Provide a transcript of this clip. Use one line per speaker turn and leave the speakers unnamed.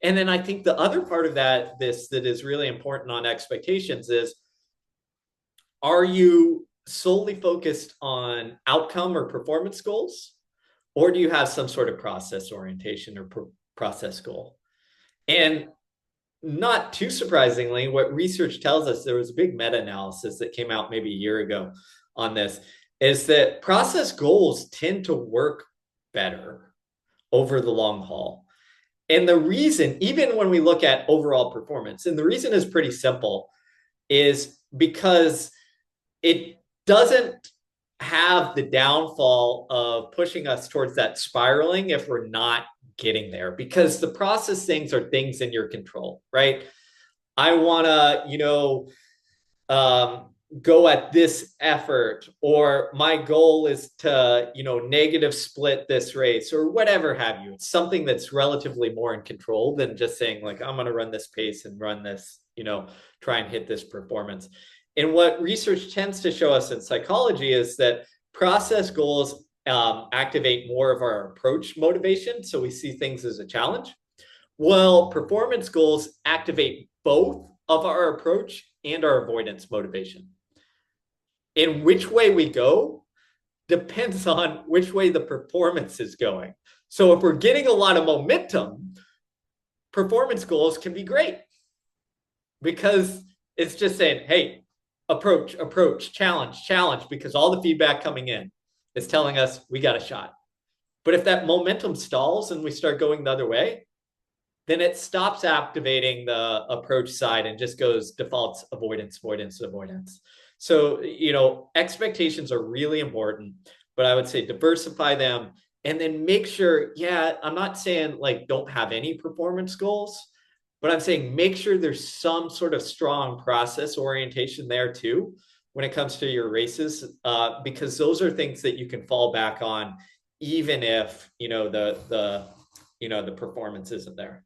And then I think the other part of that is really important on expectations is, are you solely focused on outcome or performance goals, or do you have some sort of process orientation or process goal? And not too surprisingly, what research tells us, there was a big meta-analysis that came out maybe a year ago on this, is that process goals tend to work better over the long haul. And the reason, even when we look at overall performance, and the reason is pretty simple, is because it doesn't have the downfall of pushing us towards that spiraling if we're not getting there, because the process things are things in your control, right? I want to, go at this effort, or my goal is to, negative split this race or whatever have you. It's something that's relatively more in control than just saying like, I'm going to run this pace and run this, try and hit this performance. And what research tends to show us in psychology is that process goals activate more of our approach motivation. So we see things as a challenge. Well, performance goals activate both of our approach and our avoidance motivation. In which way we go depends on which way the performance is going. So if we're getting a lot of momentum, performance goals can be great because it's just saying, hey, approach, challenge, because all the feedback coming in is telling us we got a shot. But if that momentum stalls and we start going the other way, then it stops activating the approach side and just goes defaults avoidance. So, expectations are really important, but I would say diversify them and then make sure, I'm not saying like don't have any performance goals, but I'm saying make sure there's some sort of strong process orientation there too when it comes to your races, because those are things that you can fall back on, even if the performance isn't there.